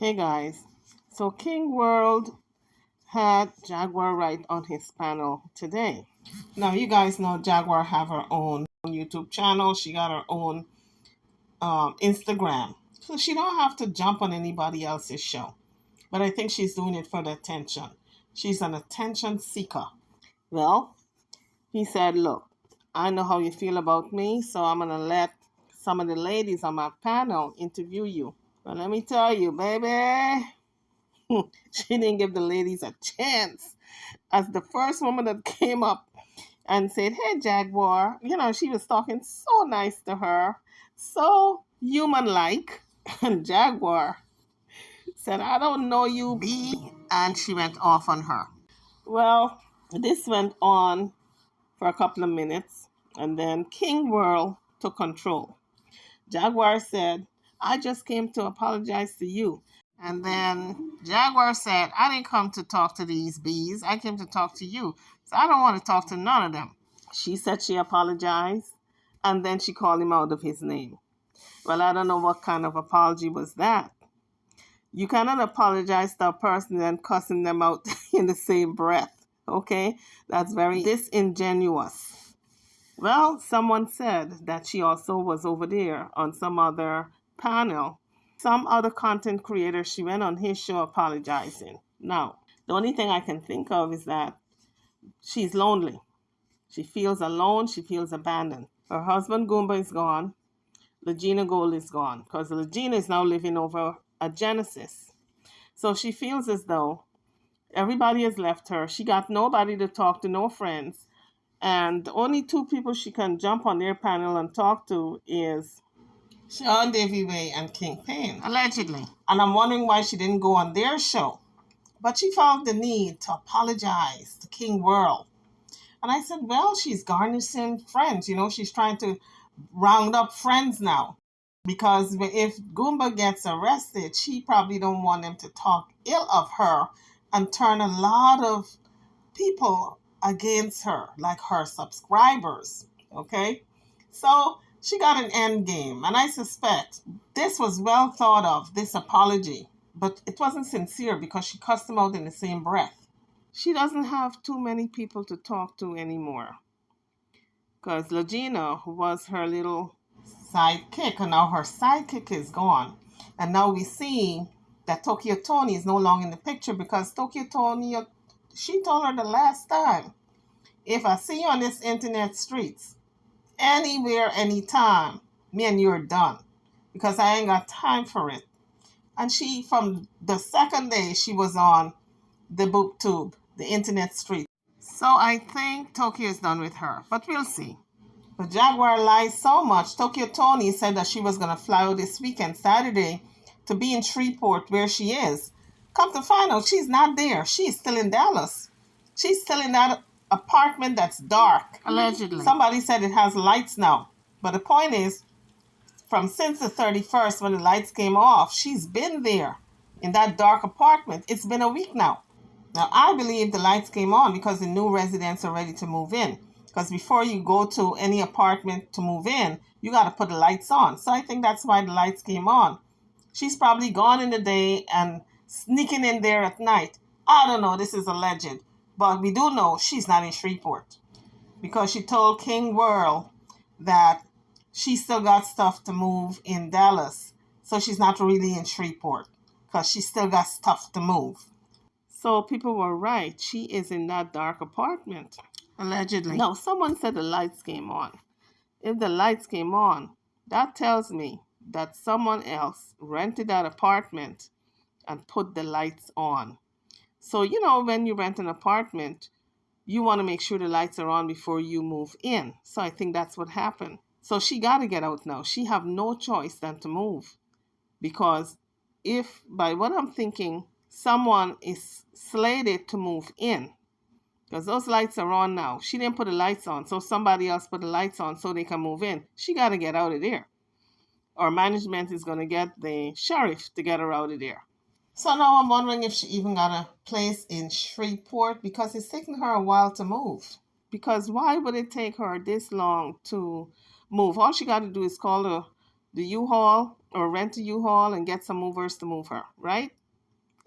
Hey guys, so King World had Jaguar right on his panel today. Now you guys know Jaguar have her own YouTube channel. She got her own Instagram, so she don't have to jump on anybody else's show. But I think she's doing it for the attention. She's an attention seeker. Well, he said, "Look, I know how you feel about me, so I'm gonna let some of the ladies on my panel interview you." But let me tell you, baby. She didn't give the ladies a chance. As the first woman that came up and said, "Hey, Jaguar," she was talking so nice to her, so human like. And Jaguar said, "I don't know you, B," and she went off on her. Well, this went on for a couple of minutes, and then King World took control. Jaguar said, "I just came to apologize to you." And then Jaguar said, "I didn't come to talk to these bees. I came to talk to you. So I don't want to talk to none of them." She said she apologized, and then she called him out of his name. Well, I don't know what kind of apology was that. You cannot apologize to a person and cussing them out in the same breath. Okay? That's very disingenuous. Well, someone said that she also was over there on some other panel. Some other content creator, she went on his show apologizing. Now, the only thing I can think of is that she's lonely. She feels alone. She feels abandoned. Her husband, Goomba, is gone. Lagina Gold is gone because Lagina is now living over at Genesis. So she feels as though everybody has left her. She got nobody to talk to, no friends. And the only two people she can jump on their panel and talk to is Sean Davy Way and King Payne, allegedly. And I'm wondering why she didn't go on their show. But she felt the need to apologize to King World. And I said, well, she's garnishing friends. She's trying to round up friends now. Because if Goomba gets arrested, she probably don't want them to talk ill of her and turn a lot of people against her, like her subscribers. Okay? So she got an end game. And I suspect this was well thought of, this apology. But it wasn't sincere because she cussed him out in the same breath. She doesn't have too many people to talk to anymore. Because Lagina, who was her little sidekick, and now her sidekick is gone. And now we see that Tokyo Toni is no longer in the picture because Tokyo Toni, she told her the last time, "If I see you on this internet streets, anywhere, anytime, me and you are done. Because I ain't got time for it." And she, from the second day she was on the booktube, the internet street. So I think Tokyo is done with her, but we'll see. But Jaguar lies so much. Tokyo Toni said that she was going to fly out this weekend, Saturday, to be in Shreveport where she is. Come to find out, she's not there. She's still in Dallas. She's still in that apartment that's dark. Allegedly. Somebody said it has lights now. But the point is, since the 31st when the lights came off, she's been there in that dark apartment. It's been a week now. Now, I believe the lights came on because the new residents are ready to move in. Because before you go to any apartment to move in, you got to put the lights on. So I think that's why the lights came on. She's probably gone in the day and sneaking in there at night. I don't know. This is alleged. But we do know she's not in Shreveport. Because she told King World that she still got stuff to move in Dallas. So she's not really in Shreveport. Because she still got stuff to move. So people were right. She is in that dark apartment. Allegedly. No, someone said the lights came on. If the lights came on, that tells me that someone else rented that apartment and put the lights on. So, when you rent an apartment, you want to make sure the lights are on before you move in. So I think that's what happened. So she got to get out now. She have no choice than to move. Because if, by what I'm thinking, someone is slated to move in, because those lights are on now. She didn't put the lights on, so somebody else put the lights on so they can move in. She got to get out of there. Or management is going to get the sheriff to get her out of there. So now I'm wondering if she even got a place in Shreveport because it's taking her a while to move. Because why would it take her this long to move? All she got to do is call the U-Haul or rent a U-Haul and get some movers to move her, right?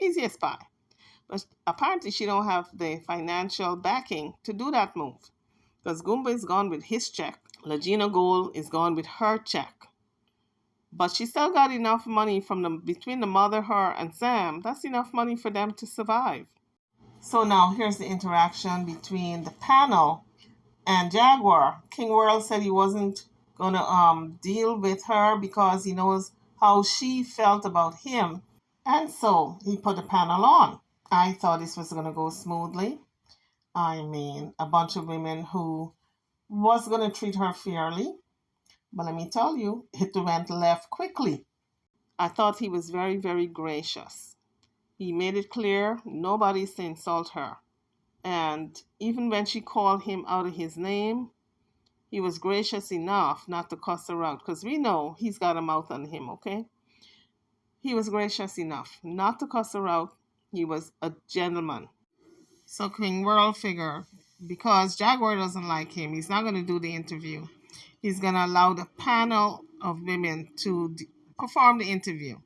Easy as pie. But apparently she don't have the financial backing to do that move. Because Goomba is gone with his check. Lagina Gold is gone with her check. But she still got enough money from between the mother, her, and Sam. That's enough money for them to survive. So now here's the interaction between the panel and Jaguar. King Wurld said he wasn't going to deal with her because he knows how she felt about him. And so he put the panel on. I thought this was going to go smoothly. I mean, a bunch of women who was going to treat her fairly. But let me tell you, it went left quickly. I thought he was very, very gracious. He made it clear nobody's to insult her. And even when she called him out of his name, he was gracious enough not to cuss her out. Because we know he's got a mouth on him, okay? He was gracious enough not to cuss her out. He was a gentleman. So King Wurld figured, because Jaguar doesn't like him, he's not going to do the interview. He's going to allow the panel of women to perform the interview.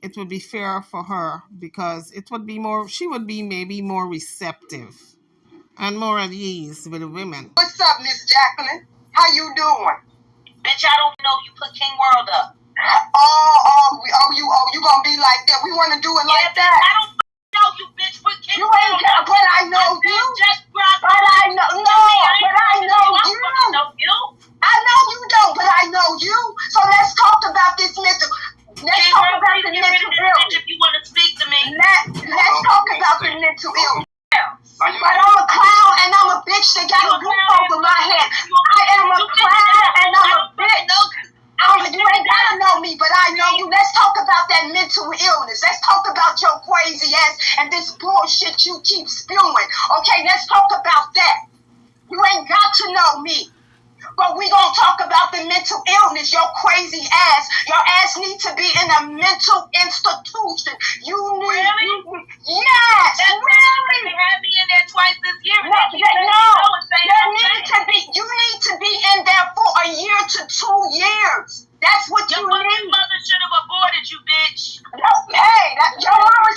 It would be fair for her because it would be more, she would be maybe more receptive and more at ease with the women. What's up, Miss Jacqueline? How you doing? Bitch, I don't know. You put King Wurld up. You gonna be like that? We want to do it like that. I don't know you, bitch. Put King Wurld up. But I know you. But I know you. I know you don't, but I know you. So let's talk about this mental. Let's talk about the mental illness. If you want to speak to me, let's talk about the mental illness. But I'm a clown and I'm a bitch that got a roof over my head. I am a clown and I'm a bitch. You ain't gotta know me, but I know you. Let's talk about that mental illness. Let's talk about your crazy ass and this bullshit you keep spewing. Okay, let's talk about that. You ain't got to know me. But we gonna talk about the mental illness, your crazy ass. Your ass need to be in a mental institution. You need... Really? Yes, really. They had me in there twice this year. You need to be in there for a year to 2 years. That's what you need. Your mother should have aborted you, bitch. No, hey, your mama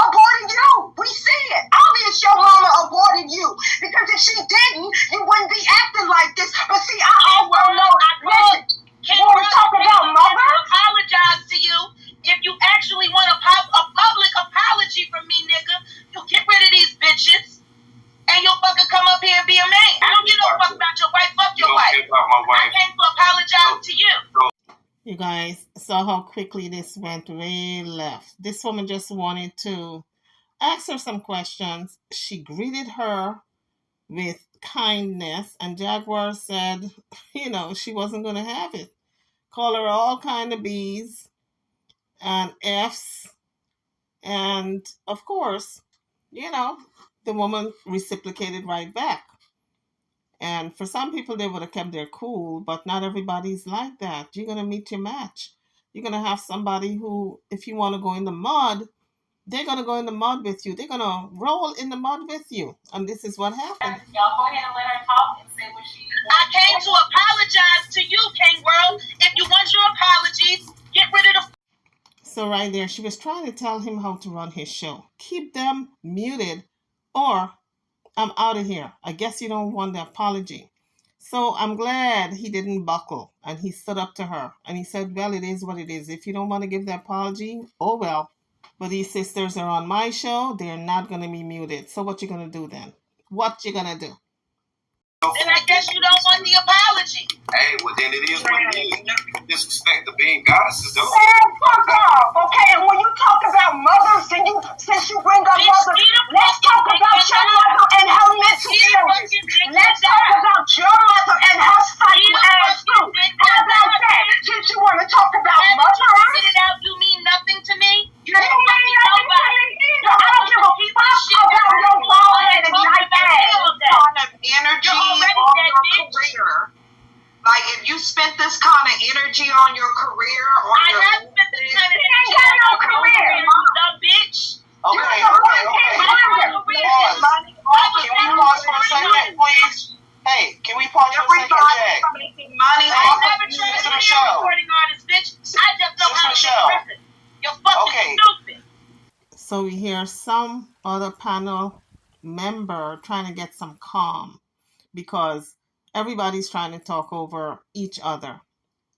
aborted you. We see it. Obvious your mama aborted you. Because if she didn't, you wouldn't be acting like this. But see, I also know. Listen, you want to talk about mother? Apologize to you. If you actually want a public apology from me, nigga, you'll get rid of these bitches. And you'll fucking come up here and be a man. I don't give no fuck about your wife. Fuck your wife. I came to apologize to you. You guys saw how quickly this went way left. This woman just wanted to ask her some questions. She greeted her with kindness, and Jaguar said, she wasn't going to have it. Call her all kind of B's and F's. And, of course, the woman reciprocated right back. And for some people, they would have kept their cool, but not everybody's like that. You're going to meet your match. You're going to have somebody who, if you want to go in the mud, they're going to go in the mud with you. They're going to roll in the mud with you. And this is what happened. Y'all go ahead and let her talk and say what she wants. I came to apologize to you, King Wurld. If you want your apologies, get rid of the... So right there, she was trying to tell him how to run his show. Keep them muted, or I'm out of here. I guess you don't want the apology. So I'm glad he didn't buckle and he stood up to her and he said, well, it is what it is. If you don't want to give the apology, oh well. But these sisters are on my show. They're not going to be muted. So what you going to do then? What you going to do? Then I guess you don't want the apology. Hey, well then it is what it is. You disrespect the being goddesses, though. Man, fuck off, okay? And when you talk about mothers, since you bring up mothers, let's talk about your mother and her mental illness. Let's talk about your mother and her psycho ass too. How about that? Since you want to talk about mother, Spit it out. You mean nothing to me? you don't mean nothing to me either. I don't give a fuck about your bald head and night ass. Energy on your career. Like if you spent this kind of energy on your career, on I your have spent this kind of energy. So we hear some other panel member trying to get some calm because everybody's trying to talk over each other.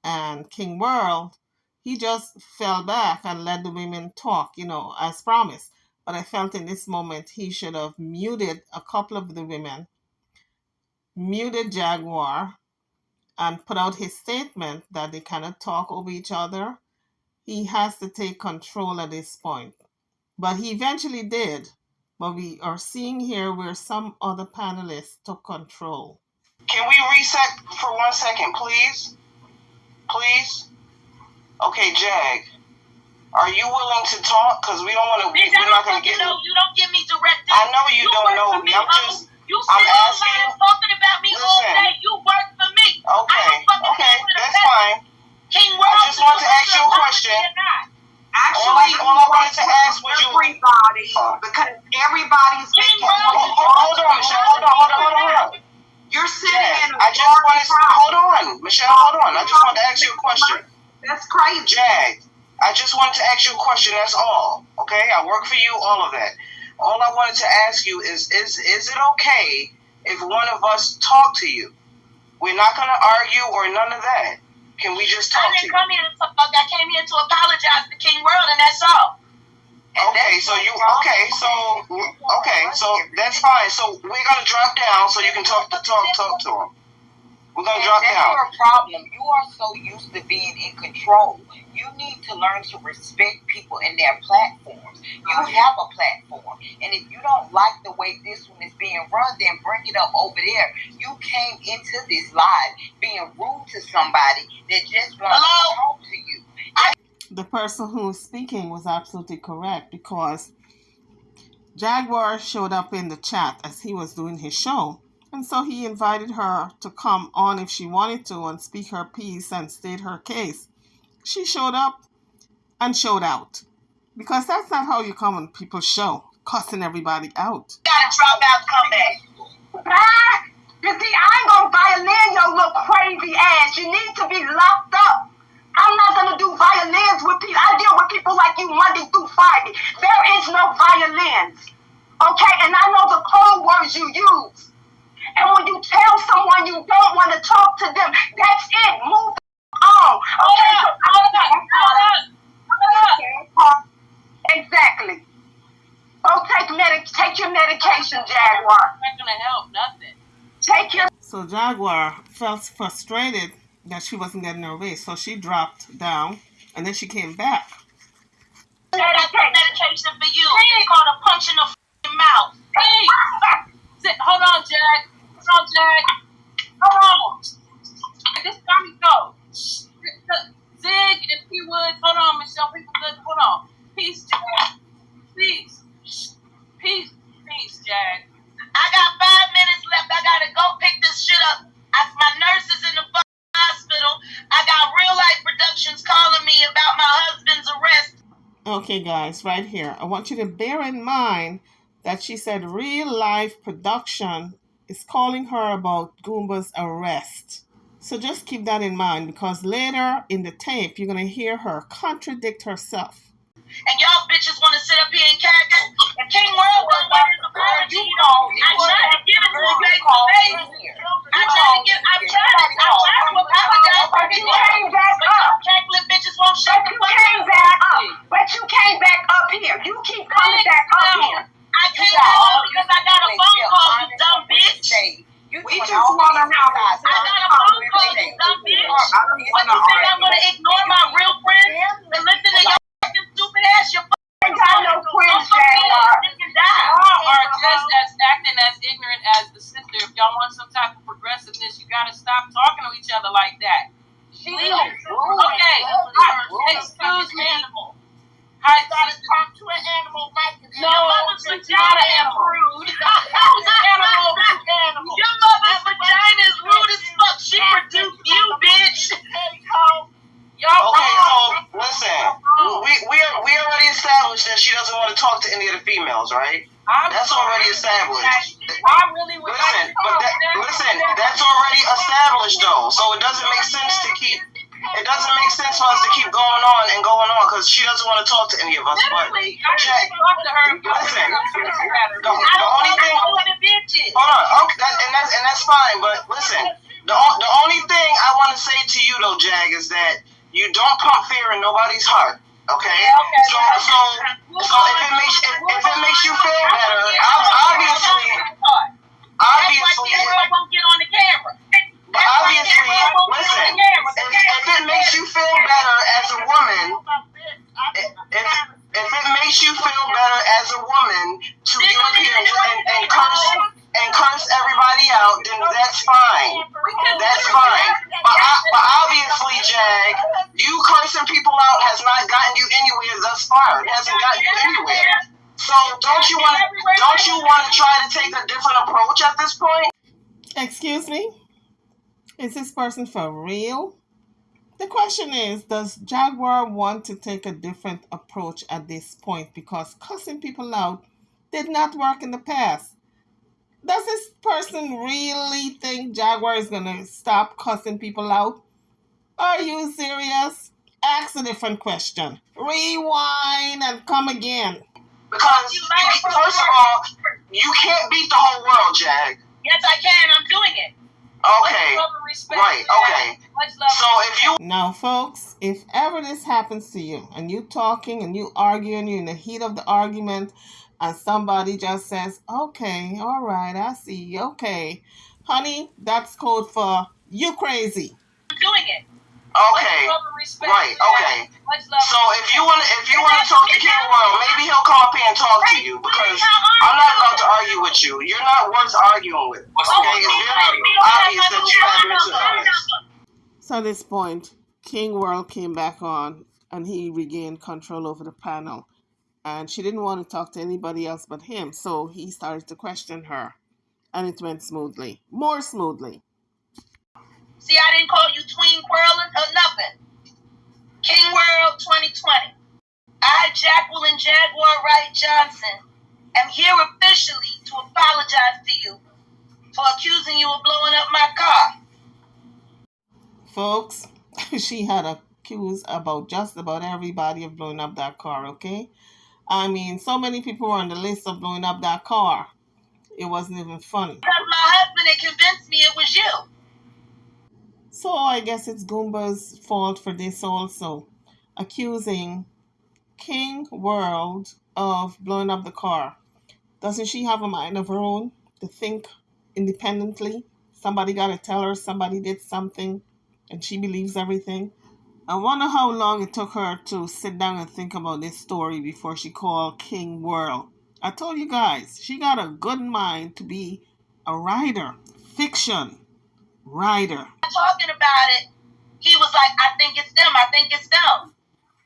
And King World, he just fell back and let the women talk, as promised. But I felt in this moment he should have muted a couple of the women, muted Jaguar, and put out his statement that they cannot talk over each other. He has to take control at this point. But he eventually did. But we are seeing here where some other panelists took control. Can we reset for 1 second, please? Please? Okay, Jag. Are you willing to talk? Because we don't want to. We're not going to get. You don't give me directives. I know you don't know me. I'm asking. Talking about me all day. You work for me. Okay, that's fine. King World. I just want to ask you a question. Actually, all I wanted to ask was you. Everybody, because everybody's King making. World. Hold on, Michelle. Hold on. You're sitting in a I just wanted to hold on, Michelle. Hold on. I just wanted to ask you a question. That's crazy. Jag, I just wanted to ask you a question. That's all. Okay, I work for you. All of that. All I wanted to ask you is it okay if one of us talk to you? We're not going to argue or none of that. Can we just talk to you? I didn't come here to talk. I came here to apologize to King World, and that's all. Okay, so that's fine. So we're gonna drop down so you can talk to him. We're gonna drop down. That's your problem. You are so used to being in control. You need to learn to respect people and their platforms. You have a platform, and if you don't like the way this one is being run, then bring it up over there. You came into this live being rude to somebody that just wants to talk to you. The person who was speaking was absolutely correct because Jaguar showed up in the chat as he was doing his show. And so he invited her to come on if she wanted to and speak her piece and state her case. She showed up and showed out. Because that's not how you come on people's show, cussing everybody out. You gotta drop out, come back. You see, I ain't gonna violin your little crazy ass. You need to be locked up. I'm not going to do violins with people. I deal with people like you Monday through Friday. There is no violins. Okay? And I know the code words you use. And when you tell someone you don't want to talk to them, that's it. Move on. Okay? Exactly. Go take your medication, Jaguar. It's not going to help nothing. Take your... So Jaguar felt frustrated that she wasn't getting her way, so she dropped down, and then she came back. That's medication for you. It's called a punch in the mouth. Hey! Hold on, Jag. Hold on. This time we go. Zig and P Woods. Hold on, Michelle. People good. Hold on. Peace, Jag. Peace, Jag. I got 5 minutes left. I gotta go pick this shit up. My nurse is in the hospital. I got Real Life Productions calling me about my husband's arrest. Okay, guys, right here. I want you to bear in mind that she said Real Life Production is calling her about Goomba's arrest. So just keep that in mind because later in the tape, you're going to hear her contradict herself. And y'all bitches want to sit up here and cackle. And King World was one of the apology. I tried to give it to him face to face. I tried to apologize. But you came back up. Cackling bitches won't shut the fuck up. But you came back up here. You keep coming back up here. I came back up because I got a phone call, you dumb bitch. We just want to know. I got a phone call, you dumb bitch. What you think I'm going to ignore my real friends and listen to your fucking stupid ass? You ain't got no friends, Jaguar. Y'all are just as acting as ignorant as the sister. If y'all want some type of progressiveness, you gotta stop talking to each other like that. Okay, excuse me. I gotta talk to an animal like this. No, your mother's vagina is rude. Your mother's vagina is rude as fuck. She produced you, bitch. Okay, so listen, we already established that she doesn't want to talk to any of the females, right? That's already established. I really would listen, that's already established though. So it doesn't make sense to keep it doesn't make sense for us to keep going on and going on because she doesn't want to talk to any of us. But Jack, listen, the only thing. Hold on, okay, and that's fine. But listen, the only thing I want to say to you though, Jag, is that you don't pump fear in nobody's heart. Okay. So if it makes you feel better, obviously. Won't get on the camera. But obviously, listen, if it makes you feel better as a woman, if it makes you feel better as a woman to get up here and curse everybody out, then that's fine. That's fine. But obviously, Jag, you cursing people out has not gotten you anywhere thus far. It hasn't gotten you anywhere. So don't you want to try to take a different approach at this point? Excuse me? Is this person for real? The question is, does Jaguar want to take a different approach at this point? Because cussing people out did not work in the past. Does this person really think Jaguar is going to stop cussing people out? Are you serious? Ask a different question. Rewind and come again. Because, first of all, you can't beat the whole world, Jag. Yes, I can. I'm doing it. Okay. Right, okay. So if you... Now, folks, if ever this happens to you, and you talking and you arguing, you're in the heat of the argument, and somebody just says, okay, all right, I see, okay. Honey, that's code for you crazy. I'm doing it. Okay. Right, okay. So if you want to talk to King World, maybe he'll come up here and talk to you, because I'm not about to argue with you. You're not worth arguing with. Okay? It's very obvious that you have mental illness. So at this point, King World came back on, and he regained control over the panel. And she didn't want to talk to anybody else but him, so he started to question her. And it went smoothly. More smoothly. See, I didn't call you tween quirling or nothing. King World 2020. I, Jacqueline Jaguar Wright Johnson, am here officially to apologize to you for accusing you of blowing up my car. Folks, she had accused just about everybody of blowing up that car, okay? I mean, so many people were on the list of blowing up that car. It wasn't even funny. Because my husband had convinced me it was you. So I guess it's Goomba's fault for this also, accusing King World of blowing up the car. Doesn't she have a mind of her own to think independently? Somebody got to tell her somebody did something and she believes everything. I wonder how long it took her to sit down and think about this story before she called King World. I told you guys, she got a good mind to be a writer, fiction writer. Talking about it, he was like, I think it's them.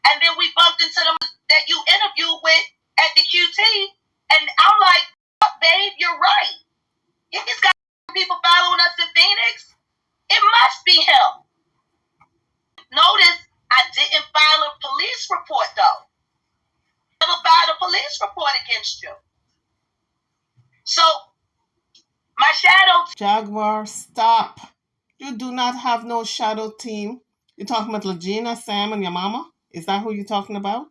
And then we bumped into them that you interviewed with at the QT, and I'm like, babe, you're right. He's got people following us in Phoenix. It must be him. Notice I didn't file a police report though. Never filed a police report against you. So my shadow Jaguar, stop. You do not have no shadow team. You're talking about Lagina, Sam, and your mama? Is that who you're talking about?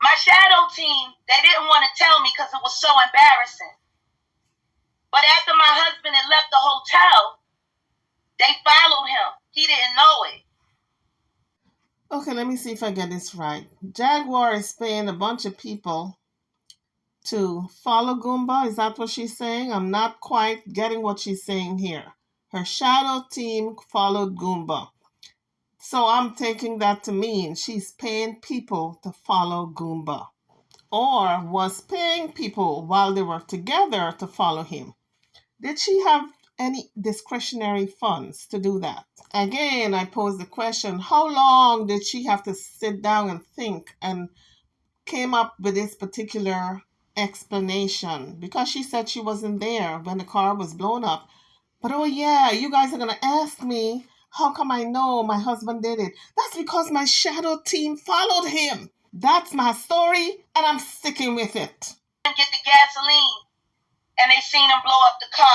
My shadow team, they didn't want to tell me because it was so embarrassing. But after my husband had left the hotel, they followed him. He didn't know it. Okay, let me see if I get this right. Jaguar is paying a bunch of people to follow Goomba. Is that what she's saying? I'm not quite getting what she's saying here. Her shadow team followed Goomba. So I'm taking that to mean she's paying people to follow Goomba. Or was paying people while they were together to follow him. Did she have any discretionary funds to do that? Again, I pose the question, how long did she have to sit down and think and came up with this particular explanation? Because she said she wasn't there when the car was blown up. But oh yeah, you guys are going to ask me, how come I know my husband did it? That's because my shadow team followed him. That's my story, and I'm sticking with it. Get the gasoline, and they seen him blow up the car.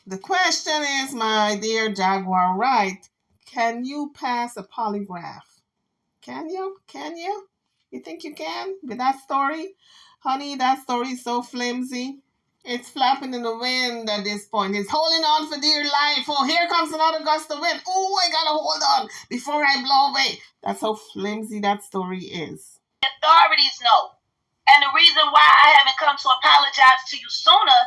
The question is, my dear Jaguar Wright, can you pass a polygraph? Can you? Can you? You think you can with that story? Honey, that story is so flimsy. It's flapping in the wind at this point. It's holding on for dear life. Oh, here comes another gust of wind. Oh, I gotta hold on before I blow away. That's how flimsy that story is. Authorities know. And the reason why I haven't come to apologize to you sooner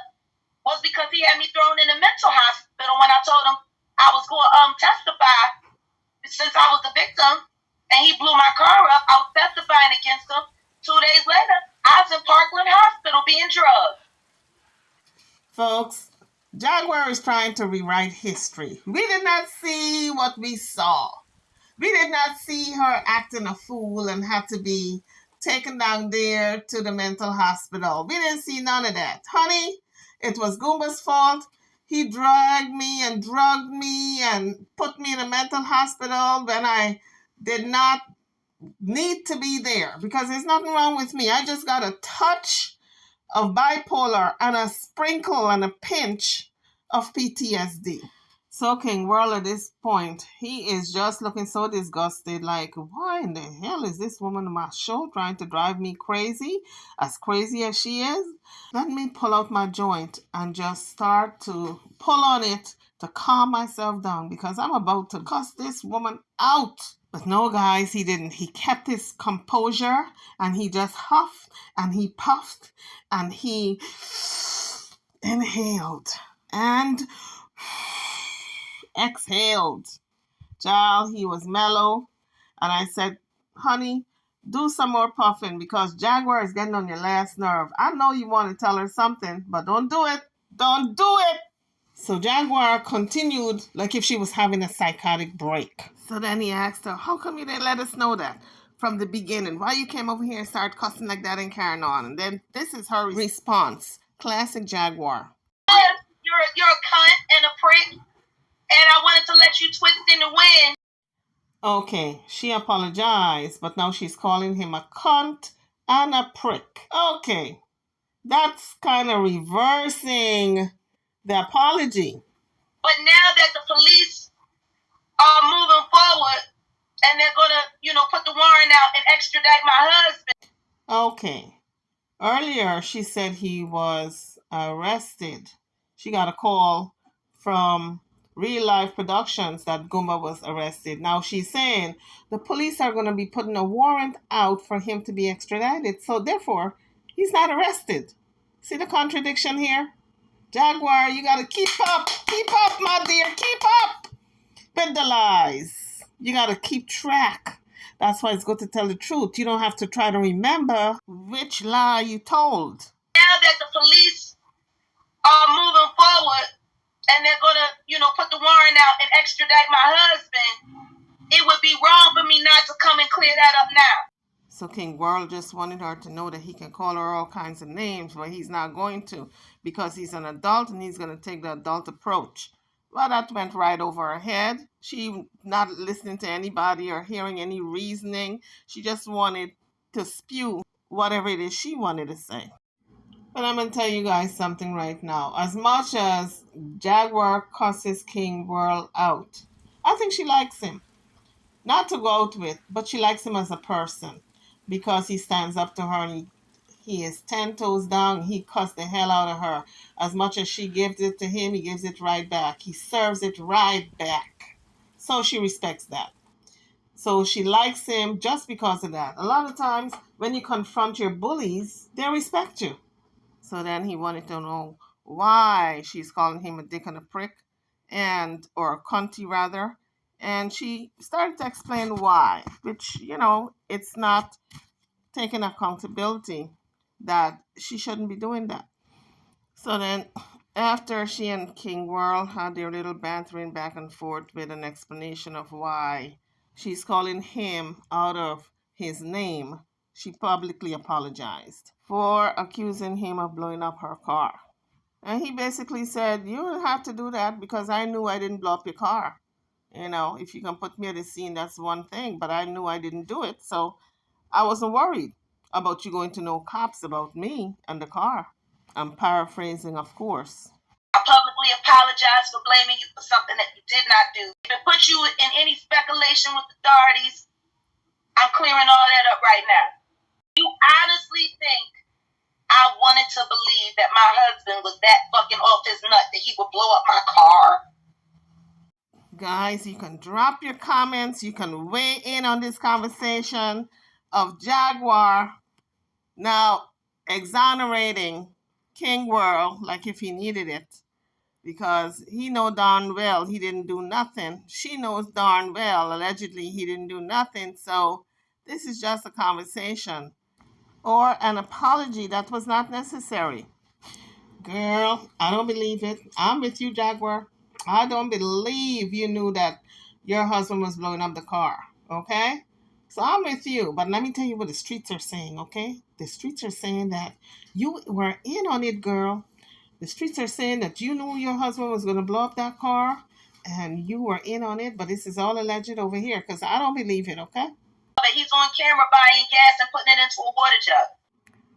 was because he had me thrown in a mental hospital when I told him I was going to testify since I was the victim, and he blew my car up. I was testifying against him. 2 days later, I was in Parkland Hospital being drugged. Folks, Jaguar is trying to rewrite history. We did not see what we saw. We did not see her acting a fool and had to be taken down there to the mental hospital. We didn't see none of that. Honey, it was Goomba's fault. He dragged me and drugged me and put me in a mental hospital when I did not need to be there, because there's nothing wrong with me. I just got a touch of bipolar and a sprinkle and a pinch of PTSD. So King Wurld at this point, he is just looking so disgusted, like, why in the hell is this woman on my show trying to drive me crazy as she is? Let me pull out my joint and just start to pull on it to calm myself down, because I'm about to cuss this woman out. But no, guys, he didn't. He kept his composure, and he just huffed and he puffed and he inhaled and exhaled. Child, he was mellow. And I said, honey, do some more puffing, because Jaguar is getting on your last nerve. I know you want to tell her something, but don't do it. Don't do it. So Jaguar continued like if she was having a psychotic break. So then he asked her, how come you didn't let us know that from the beginning? Why you came over here and started cussing like that and carrying on? And then this is her response. Classic Jaguar. You're a cunt and a prick, and I wanted to let you twist in the wind. Okay, she apologized, but now she's calling him a cunt and a prick. Okay, that's kind of reversing the apology. But now that the police are moving forward and they're gonna, put the warrant out and extradite my husband. Okay. Earlier, she said he was arrested. She got a call from Real Life Productions that Goomba was arrested. Now she's saying the police are going to be putting a warrant out for him to be extradited. So therefore, he's not arrested. See the contradiction here? Jaguar, you got to keep up, my dear, keep up with the lies. You got to keep track. That's why it's good to tell the truth. You don't have to try to remember which lie you told. Now that the police are moving forward and they're gonna, put the warrant out and extradite my husband, it would be wrong for me not to come and clear that up now. So King Wurld just wanted her to know that he can call her all kinds of names, but he's not going to, because he's an adult and he's going to take the adult approach. Well, that went right over her head. She not listening to anybody or hearing any reasoning. She just wanted to spew whatever it is she wanted to say. But I'm going to tell you guys something right now. As much as Jaguar cusses King Wurld out, I think she likes him. Not to go out with, but she likes him as a person, because he stands up to her and he is 10 toes down. He cussed the hell out of her. As much as she gives it to him, he gives it right back. He serves it right back. So she respects that. So she likes him just because of that. A lot of times when you confront your bullies, they respect you. So then he wanted to know why she's calling him a dick and a prick, or a cunty rather. And she started to explain why, which, it's not taking accountability that she shouldn't be doing that. So then after she and King Wurld had their little bantering back and forth with an explanation of why she's calling him out of his name, she publicly apologized for accusing him of blowing up her car. And he basically said, you don't have to do that because I knew I didn't blow up your car. If you can put me at the scene, that's one thing, but I knew I didn't do it, so I wasn't worried about you going to know cops about me and the car. I'm paraphrasing, of course. I publicly respectfully apologize for blaming you for something that you did not do. If it puts you in any speculation with authorities, I'm clearing all that up right now. You honestly think I wanted to believe that my husband was that fucking off his nut that he would blow up my car? Guys, you can drop your comments. You can weigh in on this conversation of Jaguar now exonerating King Wurld like if he needed it, because he know darn well he didn't do nothing. She knows darn well allegedly he didn't do nothing. So this is just a conversation or an apology that was not necessary. Girl, I don't believe it. I'm with you, Jaguar. I don't believe you knew that your husband was blowing up the car, okay? So I'm with you, but let me tell you what the streets are saying, okay? The streets are saying that you were in on it, girl. The streets are saying that you knew your husband was going to blow up that car and you were in on it, but this is all alleged over here because I don't believe it, okay? But he's on camera buying gas and putting it into a water jug.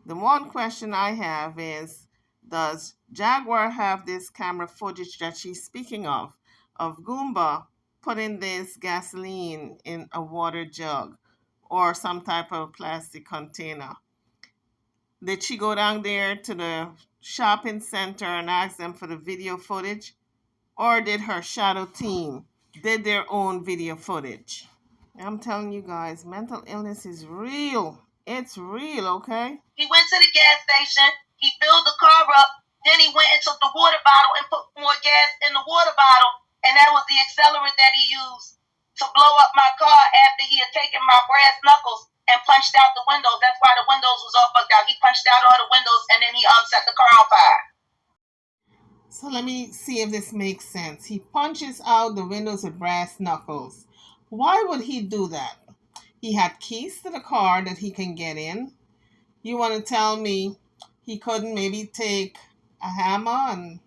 The one question I have is, does Jaguar have this camera footage that she's speaking of Goomba putting this gasoline in a water jug or some type of plastic container? Did she go down there to the shopping center and ask them for the video footage? Or did her shadow team did their own video footage? I'm telling you guys, mental illness is real. It's real, okay? He went to the gas station, he filled the car up, then he went and took the water bottle and put more gas in the water bottle, and that was the accelerant that he used to blow up my car after he had taken my brass knuckles and punched out the windows. That's why the windows was all fucked out. He punched out all the windows and then he set the car on fire. So let me see if this makes sense. He punches out the windows with brass knuckles. Why would he do that? He had keys to the car that he can get in. You want to tell me he couldn't maybe take a hammer and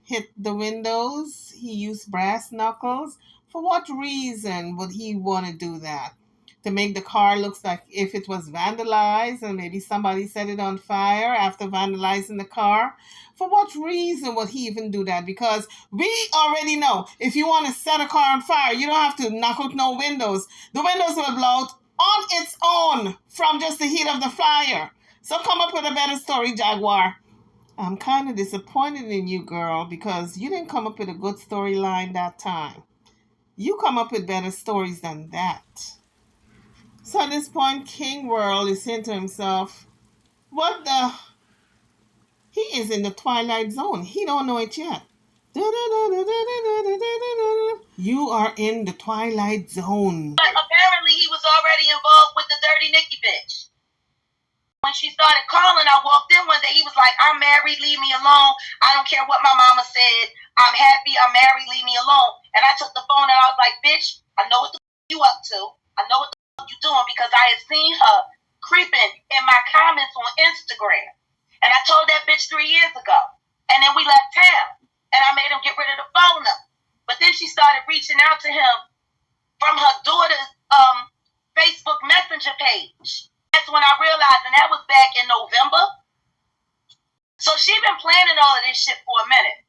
hit the windows? He used brass knuckles. For what reason would he want to do that? To make the car look like if it was vandalized and maybe somebody set it on fire after vandalizing the car? For what reason would he even do that? Because we already know if you want to set a car on fire, you don't have to knock out no windows. The windows will blow out on its own from just the heat of the fire. So come up with a better story, Jaguar. I'm kind of disappointed in you, girl, because you didn't come up with a good storyline that time. You come up with better stories than that. So at this point, King Wurld is saying to himself, what the? He is in the twilight zone. He don't know it yet. You are in the twilight zone. But apparently he was already involved with the dirty Nikki bitch. When she started calling, I walked in one day. He was like, I'm married, leave me alone. I don't care what my mama said. I'm happy, I'm married, leave me alone. And I took the phone and I was like, bitch, I know what the you up to. I know what the you doing because I had seen her creeping in my comments on Instagram. And I told that bitch 3 years ago. And then we left town. And I made him get rid of the phone up. But then she started reaching out to him from her daughter's Facebook Messenger page. That's when I realized, and that was back in November. So she been planning all of this shit for a minute.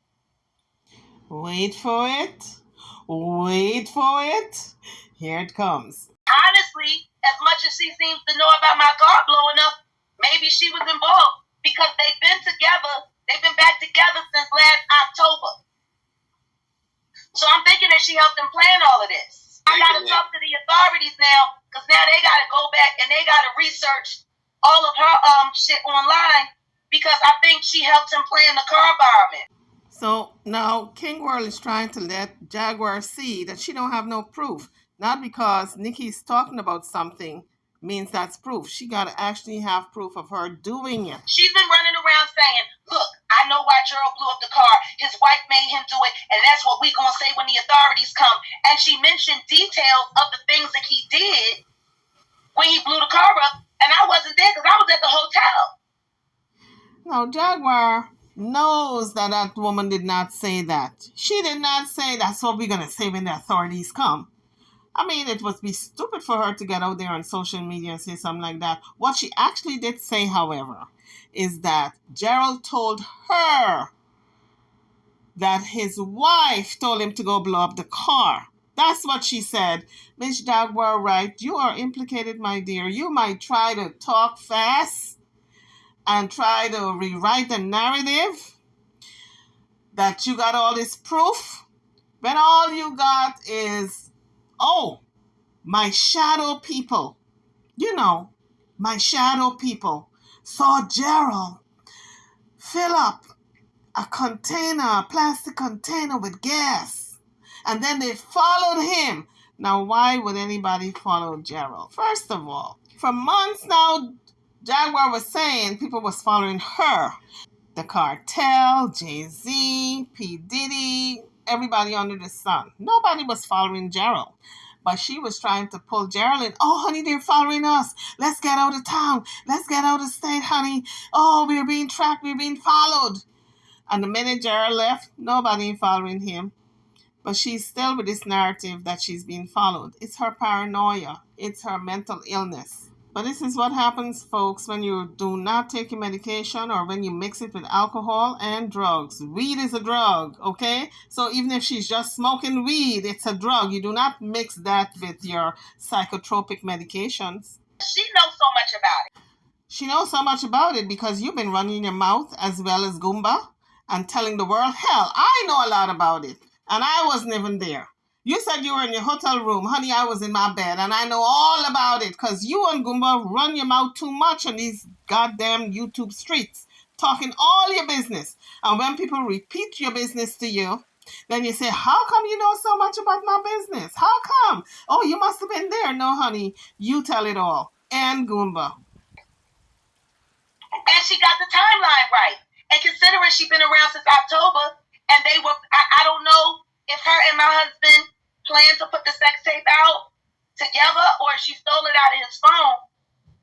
Wait for it. Wait for it. Here it comes. Honestly, as much as she seems to know about my car blowing up, maybe she was involved because they've been together. They've been back together since last October. So I'm thinking that she helped them plan all of this. I got to talk to the authorities now because now they got to go back and they got to research all of her shit online because I think she helped him plan the car bombing. So now King Wurld is trying to let Jaguar see that she don't have no proof. Not because Nikki's talking about something means that's proof. She got to actually have proof of her doing it. She's been running around saying, look, I know why Gerald blew up the car. His wife made him do it, and that's what we going to say when the authorities come. And she mentioned details of the things that he did when he blew the car up, and I wasn't there because I was at the hotel. Now, Jaguar knows that that woman did not say that. She did not say that's what we're going to say when the authorities come. I mean, it would be stupid for her to get out there on social media and say something like that. What she actually did say, however, is that Gerald told her that his wife told him to go blow up the car. That's what she said. Miss Jaguar, right? You are implicated, my dear. You might try to talk fast and try to rewrite the narrative that you got all this proof, when all you got is, oh, my shadow people, my shadow people saw Gerald fill up a plastic container with gas, and then they followed him. Now, why would anybody follow Gerald? First of all, for months now, Jaguar was saying people was following her. The cartel, Jay-Z, P. Diddy, everybody under the sun. Nobody was following Gerald. But she was trying to pull Gerald in. Oh, honey, they're following us. Let's get out of town. Let's get out of state, honey. Oh, we're being tracked. We're being followed. And the minute Gerald left, nobody following him. But she's still with this narrative that she's being followed. It's her paranoia. It's her mental illness. But this is what happens, folks, when you do not take your medication or when you mix it with alcohol and drugs. Weed is a drug, okay? So even if she's just smoking weed, it's a drug. You do not mix that with your psychotropic medications. She knows so much about it. She knows so much about it because you've been running your mouth as well as Goomba and telling the world, hell, I know a lot about it. And I wasn't even there. You said you were in your hotel room. Honey, I was in my bed, and I know all about it because you and Goomba run your mouth too much on these goddamn YouTube streets, talking all your business. And when people repeat your business to you, then you say, how come you know so much about my business? How come? Oh, you must have been there. No, honey, you tell it all. And Goomba. And she got the timeline right. And considering she's been around since October, and they were, I don't know if her and my husband planned to put the sex tape out together or if she stole it out of his phone,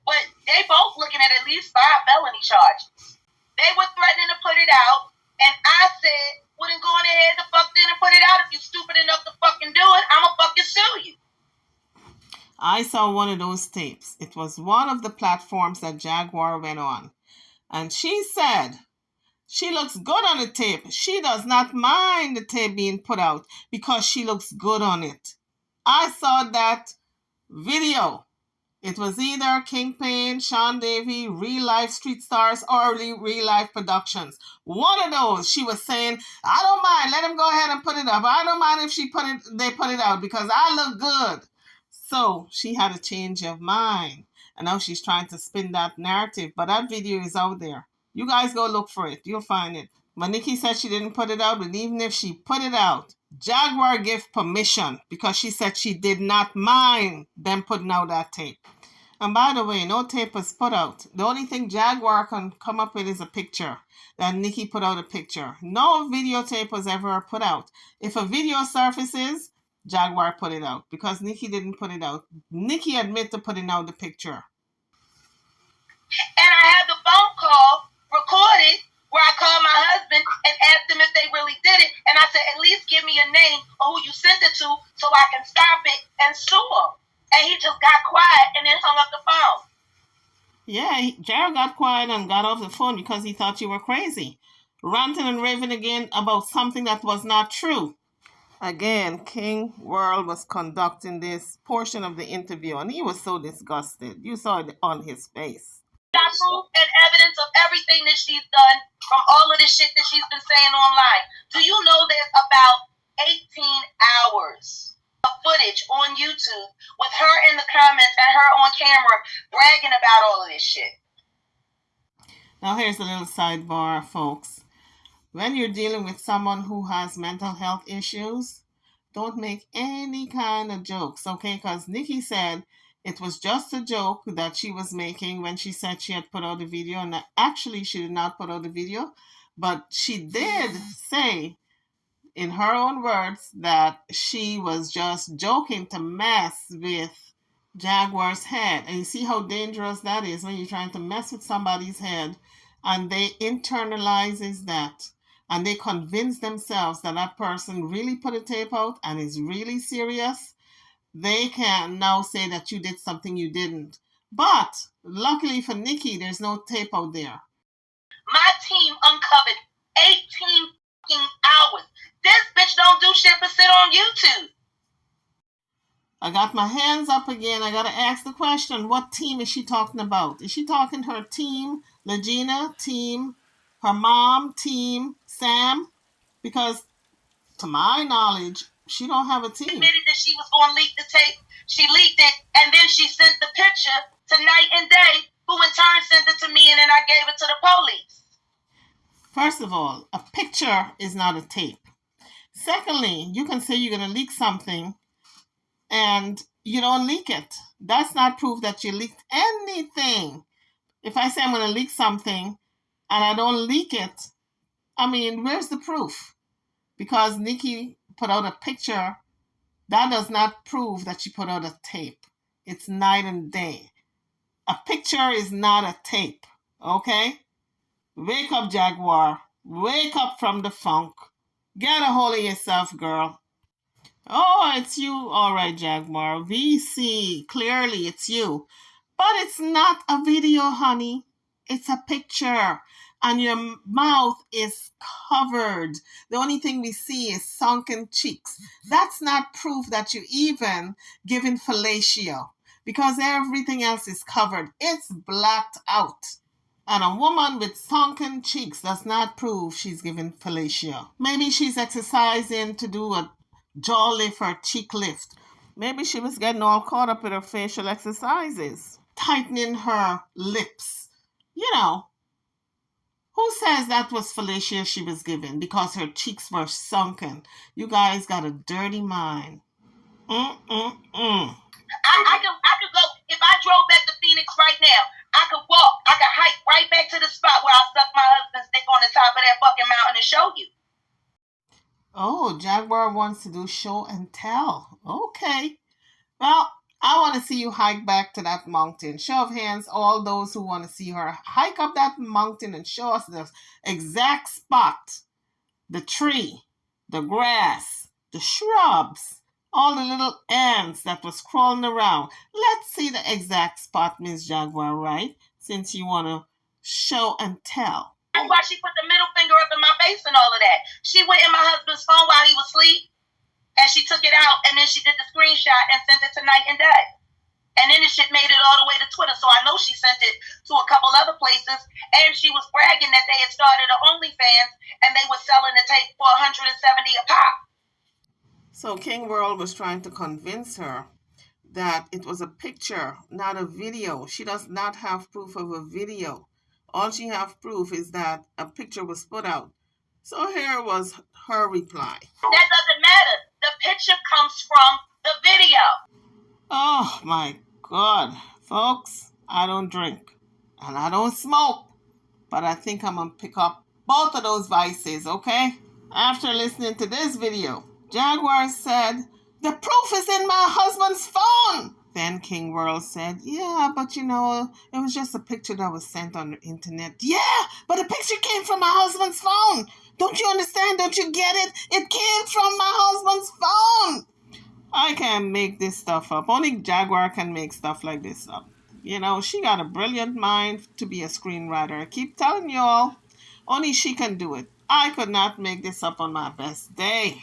but they both looking at least 5 felony charges. They were threatening to put it out, and I said, well, then go on ahead the fuck then and put it out. If you're stupid enough to fucking do it, I'ma fucking sue you. I saw one of those tapes. It was one of the platforms that Jaguar went on. And she said, she looks good on the tape. She does not mind the tape being put out because she looks good on it. I saw that video. It was either Kingpin, Sean Davey, Real Life Street Stars, or Real Life Productions. One of those. She was saying, I don't mind. Let him go ahead and put it up. I don't mind if they put it out because I look good. So she had a change of mind. And now she's trying to spin that narrative. But that video is out there. You guys go look for it. You'll find it. But Nikki said she didn't put it out. But even if she put it out, Jaguar gave permission because she said she did not mind them putting out that tape. And by the way, no tape was put out. The only thing Jaguar can come up with is a picture. That Nikki put out a picture. No videotape was ever put out. If a video surfaces, Jaguar put it out because Nikki didn't put it out. Nikki admitted to putting out the picture. And I had the phone call recorded where I called my husband and asked him if they really did it. And I said, at least give me a name or who you sent it to so I can stop it and sue him. And he just got quiet and then hung up the phone. Yeah, Jared got quiet and got off the phone because he thought you were crazy. Ranting and raving again about something that was not true. Again, King Wurld was conducting this portion of the interview and he was so disgusted. You saw it on his face. Got proof and evidence of everything that she's done from all of the shit that she's been saying online. Do you know there's about 18 hours of footage on YouTube with her in the comments and her on camera bragging about all of this shit? Now here's a little sidebar, folks. When you're dealing with someone who has mental health issues, don't make any kind of jokes, okay? Because Nikki said it was just a joke that she was making when she said she had put out the video. And actually, she did not put out the video. But she did say, in her own words, that she was just joking to mess with Jaguar's head. And you see how dangerous that is when you're trying to mess with somebody's head. And they internalizes that. And they convince themselves that that person really put a tape out and is really serious. They can now say that you did something you didn't. But luckily for Nikki, there's no tape out there. My team uncovered 18 hours bitch don't do shit but sit on YouTube. I got my hands up again. I got to ask the question, what team is she talking about? Is she talking her team, Lagina, team, her mom, team, Sam? Because to my knowledge, she don't have a team. Admitted that she was going to leak the tape. She leaked it, and then she sent the picture to Night and Day, who in turn sent it to me, and then I gave it to the police. First of all, a picture is not a tape. Secondly, you can say you're going to leak something and you don't leak it. That's not proof that you leaked anything. If I say I'm going to leak something and I don't leak it, I mean, where's the proof? Because Nikki put out a picture, that does not prove that she put out a tape. It's night and day. A picture is not a tape, okay? Wake up, Jaguar. Wake up from the funk. Get a hold of yourself, girl. Oh, it's you. All right, Jaguar. We see clearly it's you. But it's not a video, honey. It's a picture. And your mouth is covered. The only thing we see is sunken cheeks. That's not proof that you even given fellatio, because everything else is covered. It's blacked out. And a woman with sunken cheeks does not prove she's given fellatio. Maybe she's exercising to do a jaw lift or cheek lift. Maybe she was getting all caught up with her facial exercises, tightening her lips. You know, who says that was fellatio she was given because her cheeks were sunken? You guys got a dirty mind. I could go, if I drove back to Phoenix right now, I could walk, I could hike right back to the spot where I stuck my husband's dick on the top of that fucking mountain and show you. Oh, Jaguar wants to do show and tell. Okay. Well, I want to see you hike back to that mountain. Show of hands, all those who want to see her hike up that mountain and show us the exact spot, the tree, the grass, the shrubs, all the little ants that was crawling around. Let's see the exact spot, Miss Jaguar, right? Since you want to show and tell. That's why she put the middle finger up in my face and all of that. She went in my husband's phone while he was asleep, and she took it out, and then she did the screenshot and sent it to Night and Day. And then the shit made it all the way to Twitter, so I know she sent it to a couple other places, and she was bragging that they had started an OnlyFans, and they were selling the tape for $170 a pop. So King World was trying to convince her that it was a picture, not a video. She does not have proof of a video. All she has proof is that a picture was put out. So here was her reply. That doesn't matter. The picture comes from the video. Oh my God. Folks, I don't drink and I don't smoke, but I think I'm going to pick up both of those vices, okay? After listening to this video, Jaguar said, the proof is in my husband's phone. Then King World said, yeah, but you know, it was just a picture that was sent on the internet. Yeah, but the picture came from my husband's phone. Don't you understand? Don't you get it? It came from my husband's phone. I can't make this stuff up. Only Jaguar can make stuff like this up. You know, she got a brilliant mind to be a screenwriter. I keep telling y'all, only she can do it. I could not make this up on my best day.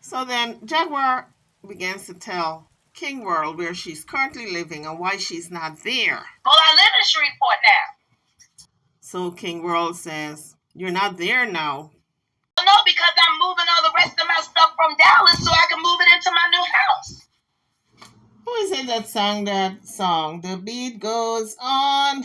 So then Jaguar begins to tell King World where she's currently living and why she's not there. Well, I live in Shreveport now. So King World says, you're not there now. No, because I'm moving all the rest of my stuff from Dallas so I can move it into my new house. Who is it that sang that song? The beat goes on,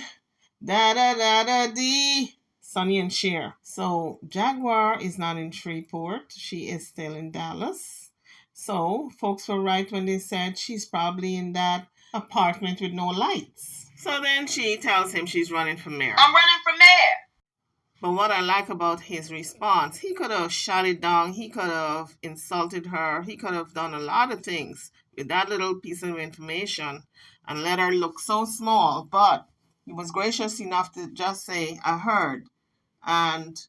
da-da-da-da-dee. Sonny and Cher. So Jaguar is not in Shreveport. She is still in Dallas. So folks were right when they said she's probably in that apartment with no lights. So then she tells him she's running for mayor. I'm running for mayor. But what I like about his response, he could have shot it down. He could have insulted her. He could have done a lot of things with that little piece of information and let her look so small. But he was gracious enough to just say, I heard. And,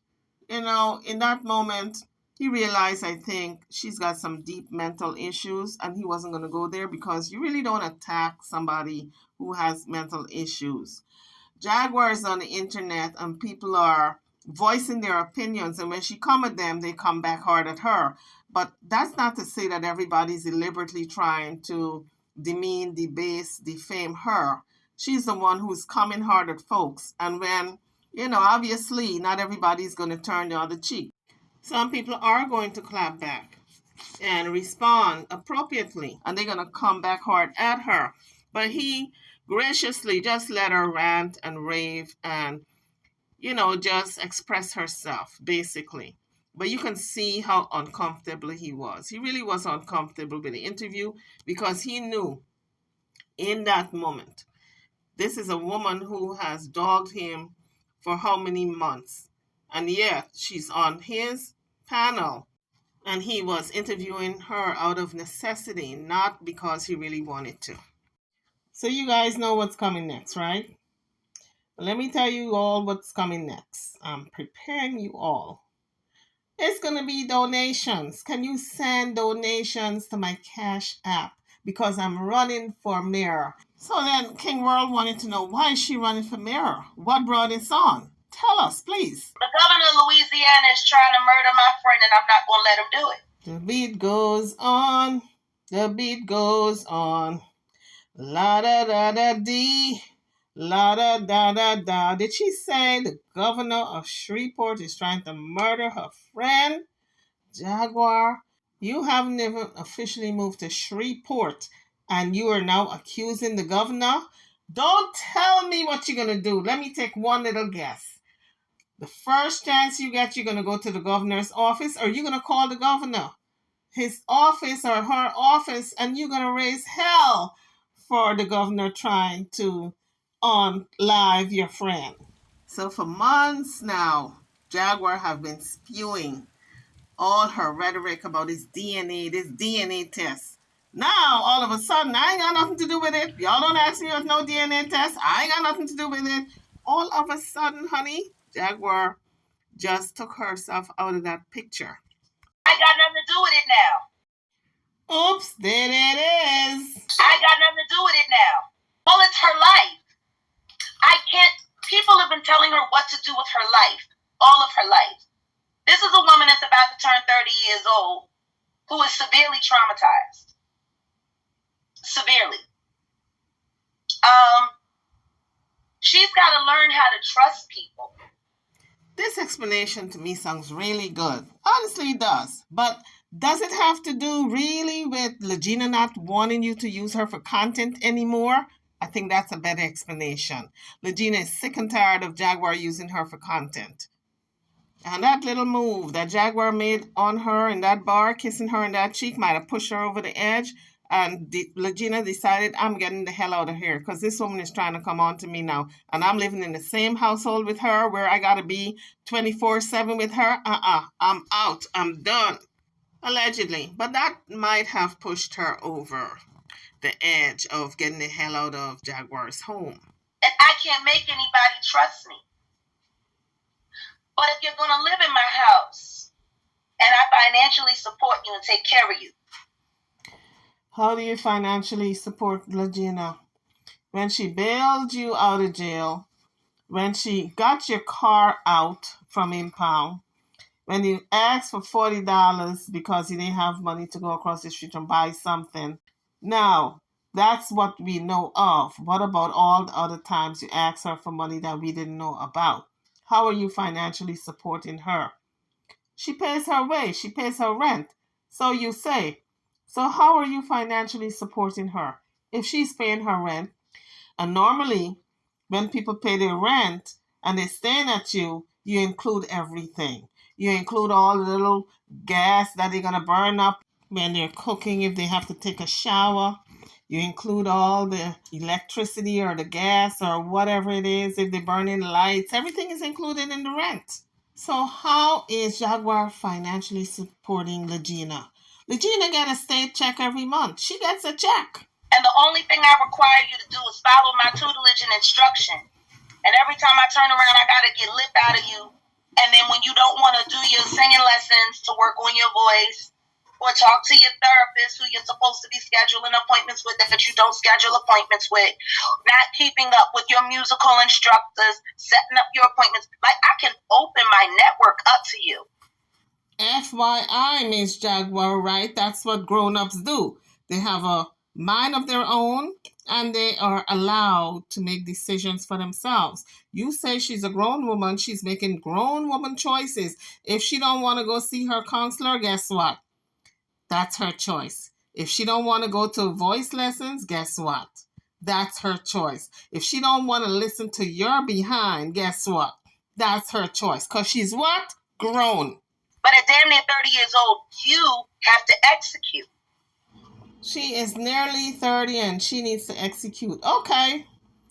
you know, in that moment, he realized, I think, she's got some deep mental issues, and he wasn't going to go there because you really don't attack somebody who has mental issues. Jaguar is on the internet, and people are voicing their opinions, and when she come at them, they come back hard at her. But that's not to say that everybody's deliberately trying to demean, debase, defame her. She's the one who's coming hard at folks. And when, obviously not everybody's going to turn the other cheek. Some people are going to clap back and respond appropriately, and they're going to come back hard at her. But he graciously just let her rant and rave and, just express herself, basically. But you can see how uncomfortable he was. He really was uncomfortable with the interview because he knew in that moment, this is a woman who has dogged him for how many months, and yet she's on his panel. And he was interviewing her out of necessity, not because he really wanted to. So you guys know what's coming next, right? Let me tell you all what's coming next. I'm preparing you all. It's going to be donations. Can you send donations to my Cash App? Because I'm running for mayor. So then King World wanted to know, why is she running for mayor? What brought this on? Tell us, please. The governor of Louisiana is trying to murder my friend, and I'm not going to let him do it. The beat goes on. The beat goes on. La da da da dee. La da da da da. Did she say the governor of Shreveport is trying to murder her friend? Jaguar, you haven't even officially moved to Shreveport, and you are now accusing the governor? Don't tell me what you're going to do. Let me take one little guess. The first chance you get, you're going to go to the governor's office, or you're going to call the governor, his office or her office, and you're going to raise hell for the governor trying to unlive your friend. So for months now, Jaguar have been spewing all her rhetoric about this DNA test. Now, all of a sudden, I ain't got nothing to do with it. Y'all don't ask me with no DNA test. I ain't got nothing to do with it. All of a sudden, honey, Jaguar just took herself out of that picture. I got nothing to do with it now. Oops, there it is. I got nothing to do with it now. Well, it's her life. People have been telling her what to do with her life, all of her life. This is a woman that's about to turn 30 years old who is severely traumatized. Severely. She's got to learn how to trust people. This explanation to me sounds really good. Honestly, it does. But does it have to do really with Lagina not wanting you to use her for content anymore? I think that's a better explanation. Lagina is sick and tired of Jaguar using her for content. And that little move that Jaguar made on her in that bar, kissing her in that cheek, might have pushed her over the edge. And Lagina decided, I'm getting the hell out of here because this woman is trying to come on to me now. And I'm living in the same household with her where I got to be 24/7 with her. I'm out. I'm done. Allegedly. But that might have pushed her over the edge of getting the hell out of Jaguar's home. And I can't make anybody trust me. But if you're going to live in my house and I financially support you and take care of you. How do you financially support Lagina? When she bailed you out of jail, when she got your car out from impound, when you asked for $40 because you didn't have money to go across the street and buy something. Now, that's what we know of. What about all the other times you asked her for money that we didn't know about? How are you financially supporting her? She pays her way. She pays her rent. So you say. So how are you financially supporting her? If she's paying her rent, and normally when people pay their rent and they're staying at you, you include everything. You include all the little gas that they're going to burn up when they're cooking, if they have to take a shower. You include all the electricity or the gas or whatever it is, if they're burning lights. Everything is included in the rent. So how is Jaguar financially supporting Lagina? Lagina gets a state check every month. She gets a check. And the only thing I require you to do is follow my tutelage and instruction. And every time I turn around, I got to get lip out of you. And then when you don't want to do your singing lessons to work on your voice, or talk to your therapist who you're supposed to be scheduling appointments with that you don't schedule appointments with, not keeping up with your musical instructors, setting up your appointments. Like, I can open my network up to you. FYI, Miss Jaguar, right? That's what grown-ups do. They have a mind of their own and they are allowed to make decisions for themselves. You say she's a grown woman, she's making grown woman choices. If she don't want to go see her counselor, guess what? That's her choice. If she don't want to go to voice lessons, guess what? That's her choice. If she don't want to listen to your behind, guess what? That's her choice. Because she's what? Grown. But at damn near 30 years old, you have to execute. She is nearly 30 and she needs to execute. Okay,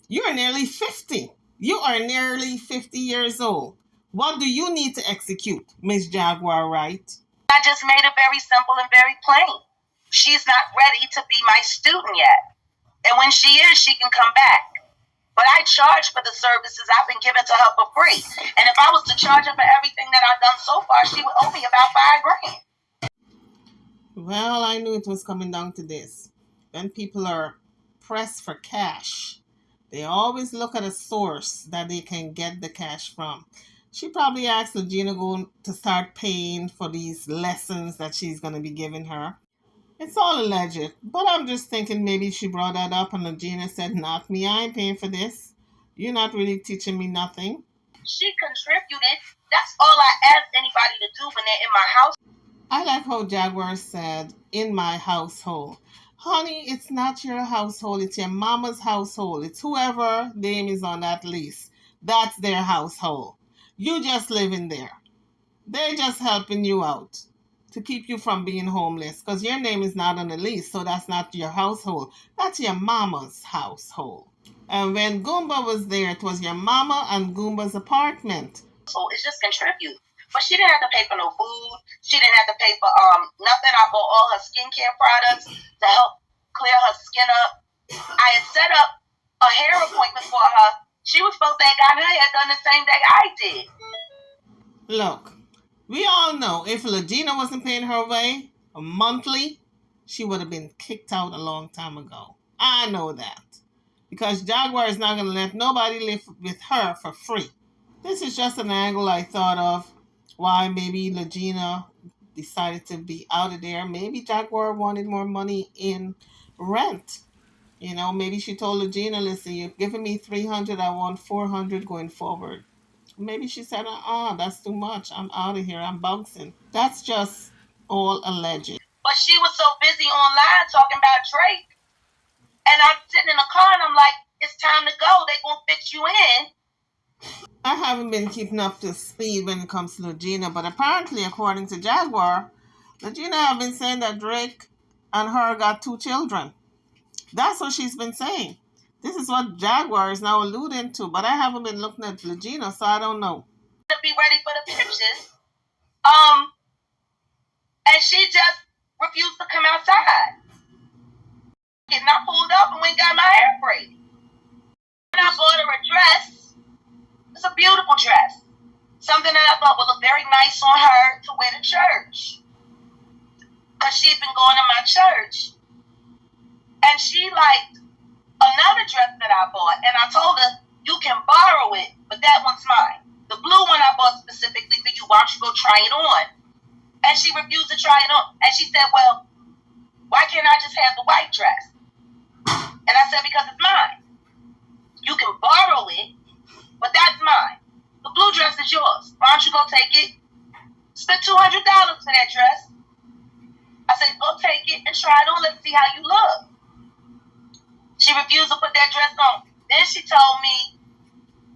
you're nearly 50. You are nearly 50 years old. What do you need to execute, Miss Jaguar, right? I just made it very simple and very plain. She's not ready to be my student yet. And when she is, she can come back. But I charge for the services I've been given to her for free. And if I was to charge her for everything that I've done so far, she would owe me about $5,000. Well, I knew it was coming down to this. When people are pressed for cash, they always look at a source that they can get the cash from. She probably asked Lagina to start paying for these lessons that she's going to be giving her. It's all alleged, but I'm just thinking maybe she brought that up and Lagina said, not me, I ain't paying for this. You're not really teaching me nothing. She contributed. That's all I ask anybody to do when they're in my house. I like how Jaguar said, in my household. Honey, it's not your household. It's your mama's household. It's whoever name is on that lease. That's their household. You just live in there. They're just helping you out to keep you from being homeless because your name is not on the lease, so that's not your household. That's your mama's household. And when Goomba was there, it was your mama and Goomba's apartment. So it's just contribute. But she didn't have to pay for no food. She didn't have to pay for nothing. I bought all her skincare products to help clear her skin up. I had set up a hair appointment for her. She was supposed to have gotten her hair done the same day I did. Look, we all know if Lagina wasn't paying her way monthly, she would have been kicked out a long time ago. I know that. Because Jaguar is not going to let nobody live with her for free. This is just an angle I thought of. Why maybe Lagina decided to be out of there. Maybe Jaguar wanted more money in rent. You know, maybe she told Lagina, listen, you're giving me $300, I want $400 going forward. Maybe she said, that's too much. I'm out of here. I'm bouncing. That's just all alleged. But she was so busy online talking about Drake. And I'm sitting in the car and I'm like, it's time to go. They gonna fit you in. I haven't been keeping up to speed when it comes to Lagina, but apparently, according to Jaguar, Lagina have been saying that Drake and her got 2 children. That's what she's been saying. This is what Jaguar is now alluding to, but I haven't been looking at Lagina, so I don't know. To be ready for the pictures. And she just refused to come outside. And I pulled up and went and got my hair braided. And I bought her a dress. It's a beautiful dress. Something that I thought would look very nice on her to wear to church. Because she'd been going to my church. And she liked another dress that I bought. And I told her, you can borrow it, but that one's mine. The blue one I bought specifically for you. Why don't you go try it on? And she refused to try it on. And she said, well, why can't I just have the white dress? And I said, because it's mine. You can borrow it, but that's mine. The blue dress is yours. Why don't you go take it? Spend $200 for that dress. I said, go take it and try it on. Let's see how you look. She refused to put that dress on. Then she told me,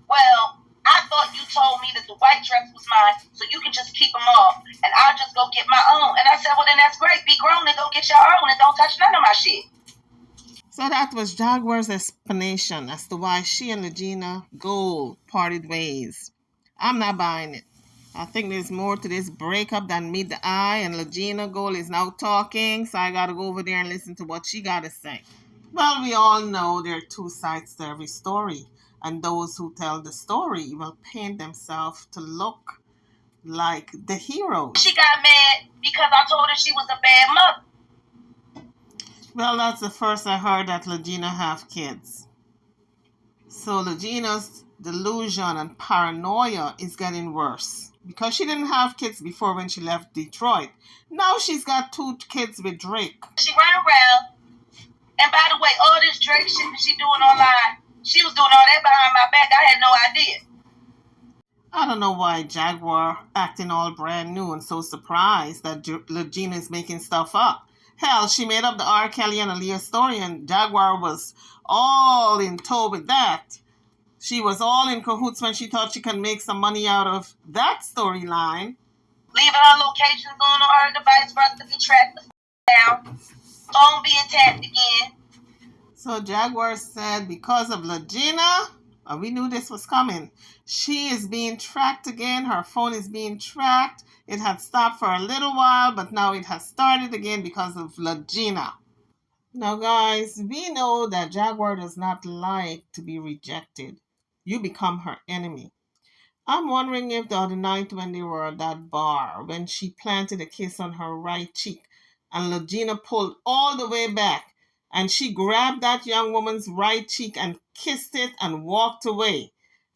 well, I thought you told me that the white dress was mine, so you can just keep them all, and I'll just go get my own. And I said, well, then that's great. Be grown and go get your own and don't touch none of my shit. So that was Jaguar's explanation as to why she and Lagina Gold parted ways. I'm not buying it. I think there's more to this breakup than meet the eye, and Lagina Gold is now talking, so I gotta go over there and listen to what she gotta say. Well, we all know there are 2 sides to every story, and those who tell the story will paint themselves to look like the heroes. She got mad because I told her she was a bad mother. Well, that's the first I heard that Lagina have kids. So Lagina's delusion and paranoia is getting worse. Because she didn't have kids before when she left Detroit. Now she's got 2 kids with Drake. She ran around, and by the way, all this Drake shit that she doing online, she was doing all that behind my back. I had no idea. I don't know why Jaguar acting all brand new and so surprised that Lagina is making stuff up. Hell, she made up the R. Kelly and Aaliyah story, and Jaguar was all in tow with that. She was all in cahoots when she thought she could make some money out of that storyline. Leaving her locations on her device for us to be tracked down. Phone being tapped again. So Jaguar said because of Lagina, we knew this was coming. She is being tracked again. Her phone is being tracked. It had stopped for a little while, but now it has started again because of Lagina. Now, guys, we know that Jaguar does not like to be rejected. You become her enemy. I'm wondering if the other night when they were at that bar, when she planted a kiss on her right cheek, and Lagina pulled all the way back, and she grabbed that young woman's right cheek and kissed it and walked away.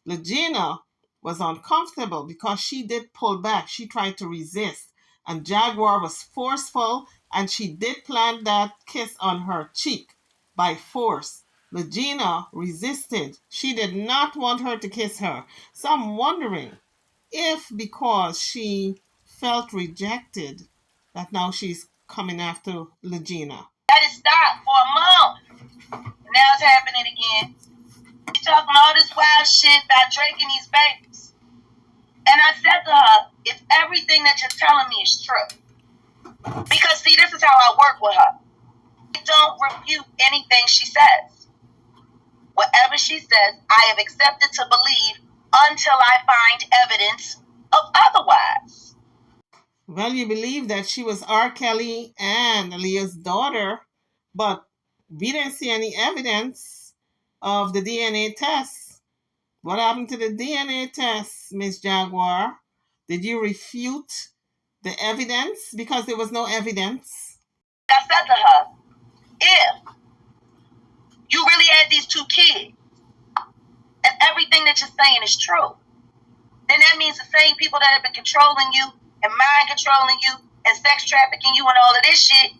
Lagina was uncomfortable because she did pull back. She tried to resist, and Jaguar was forceful, and she did plant that kiss on her cheek by force. Lagina resisted. She did not want her to kiss her. So I'm wondering if because she felt rejected that now she's coming after Lagina. Let it stop for a month. Now it's happening again. You talking all this wild shit about Drake and these babies. And I said to her, if everything that you're telling me is true, because see, this is how I work with her. I don't refute anything she says. Whatever she says, I have accepted to believe until I find evidence of otherwise. Well, you believe that she was R. Kelly and Aaliyah's daughter, but we didn't see any evidence of the DNA test. What happened to the DNA test, Miss Jaguar? Did you refute the evidence? Because there was no evidence. I said to her, if you really had these 2 kids, and everything that you're saying is true, then that means the same people that have been controlling you and mind controlling you and sex trafficking you and all of this shit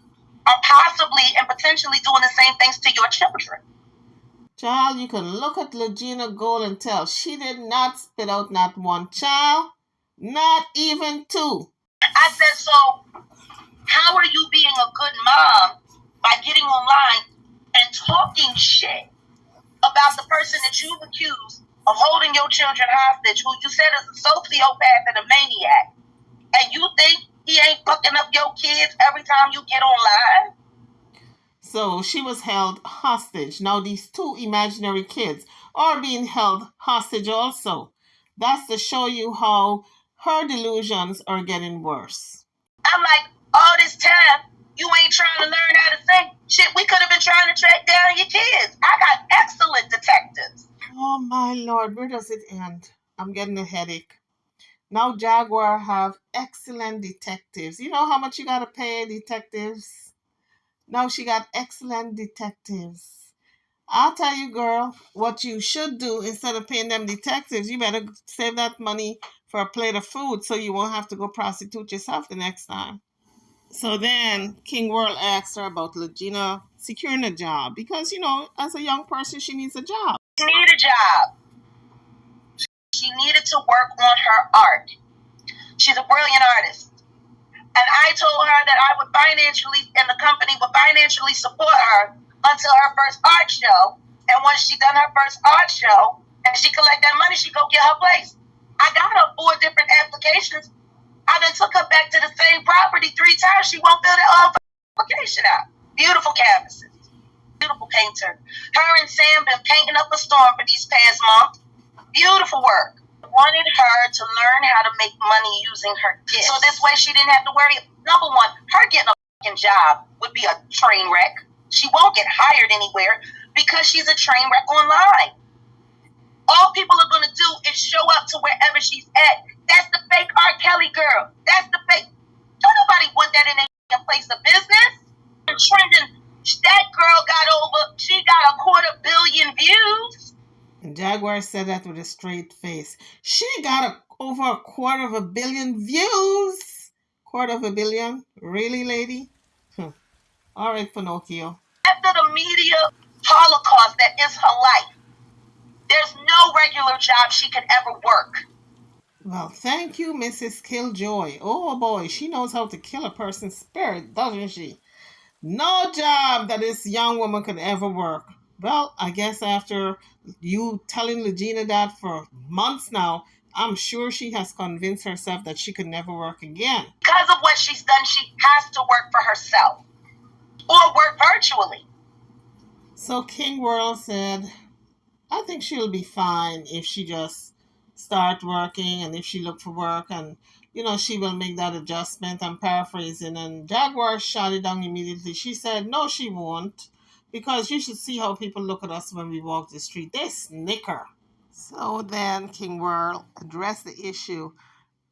are possibly and potentially doing the same things to your children. Child, you can look at Lagina Gold and tell she did not spit out not 1 child, not even 2. I said, so how are you being a good mom by getting online and talking shit about the person that you've accused of holding your children hostage, who you said is a sociopath and a maniac, and you think he ain't fucking up your kids every time you get online? So she was held hostage. Now these 2 imaginary kids are being held hostage also. That's to show you how her delusions are getting worse. I'm like, all this time, you ain't trying to learn how to think. Shit, we could have been trying to track down your kids. I got excellent detectives. Oh my Lord, where does it end? I'm getting a headache. Now Jaguar have excellent detectives. You know how much you gotta pay detectives? Now she got excellent detectives. I'll tell you, girl, what you should do instead of paying them detectives, you better save that money for a plate of food so you won't have to go prostitute yourself the next time. So then King Wurld asked her about Lagina securing a job because, you know, as a young person, she needs a job. She needed a job. She needed to work on her art. She's a brilliant artist. And I told her that I would financially, and the company would financially support her until her first art show. And once she done her first art show, and she collect that money, she go get her place. I got her 4 different applications. I then took her back to the same property 3 times. She won't fill that application out. Beautiful canvases. Beautiful painter. Her and Sam been painting up a storm for these past months. Beautiful work. Wanted her to learn how to make money using her gifts. So this way she didn't have to worry. Number 1, her getting a fucking job would be a train wreck. She won't get hired anywhere because she's a train wreck online. All people are going to do is show up to wherever she's at. That's the fake R. Kelly girl. That's the fake. Don't nobody want that in a place of business. And trending, that girl got over, she got 250 million views. And Jaguar said that with a straight face. She got over 250 million views. 250 million? Really, lady? All right, Pinocchio. After the media holocaust that is her life, there's no regular job she could ever work. Well, thank you, Mrs. Killjoy. Oh boy, she knows how to kill a person's spirit, doesn't she? No job that this young woman could ever work. Well, I guess after you telling Lagina that for months now, I'm sure she has convinced herself that she could never work again. Because of what she's done, she has to work for herself or work virtually. So King World said, I think she'll be fine if she just start working and if she look for work and, she will make that adjustment. I'm paraphrasing. And Jaguar shot it down immediately. She said, no, she won't, because you should see how people look at us when we walk the street. They snicker. So then King World addressed the issue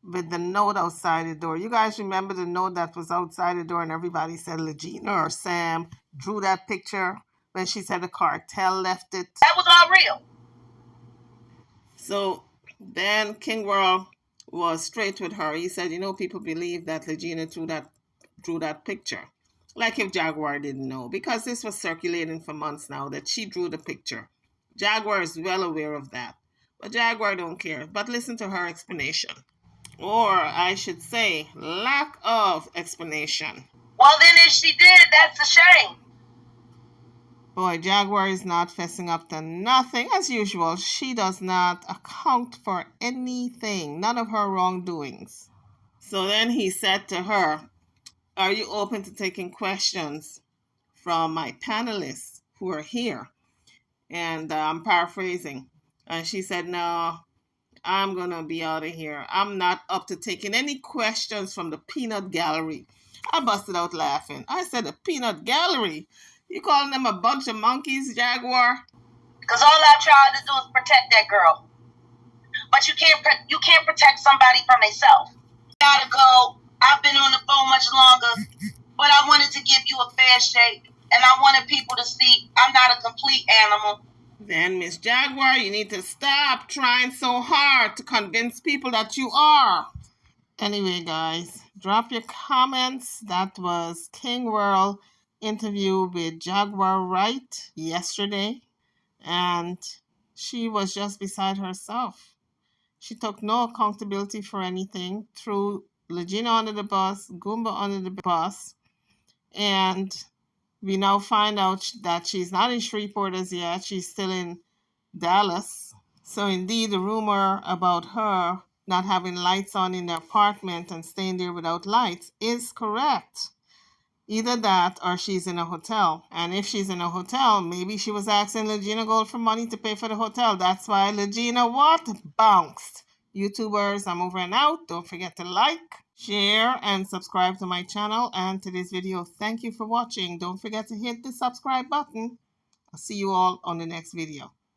with the note outside the door. You guys remember the note that was outside the door and everybody said Lagina or Sam drew that picture when she said the cartel left it? That was all real. So then King World was straight with her. He said, people believe that Lagina drew that picture. Like if Jaguar didn't know, because this was circulating for months now that she drew the picture. Jaguar is well aware of that. But Jaguar don't care. But listen to her explanation. Or I should say, lack of explanation. Well, then if she did, that's a shame. Boy, Jaguar is not fessing up to nothing. As usual, she does not account for anything, none of her wrongdoings. So then he said to her, are you open to taking questions from my panelists who are here? And I'm paraphrasing. And she said, no, I'm going to be out of here. I'm not up to taking any questions from the peanut gallery. I busted out laughing. I said, the peanut gallery? You calling them a bunch of monkeys, Jaguar? Because all I tried to do is protect that girl. But you can't protect somebody from themselves. Gotta go. I've been on the phone much longer. But I wanted to give you a fair shake. And I wanted people to see I'm not a complete animal. Then, Miss Jaguar, you need to stop trying so hard to convince people that you are. Anyway, guys, drop your comments. That was King World interview with Jaguar Wright yesterday. And she was just beside herself. She took no accountability for anything, threw Lagina under the bus, Goomba under the bus. And we now find out that she's not in Shreveport as yet. She's still in Dallas. So indeed, the rumor about her not having lights on in the apartment and staying there without lights is correct. Either that or she's in a hotel. And if she's in a hotel, maybe she was asking Lagina Gold for money to pay for the hotel. That's why Lagina what? Bounced. YouTubers, I'm over and out. Don't forget to like, share, and subscribe to my channel and to this video. Thank you for watching. Don't forget to hit the subscribe button. I'll see you all on the next video.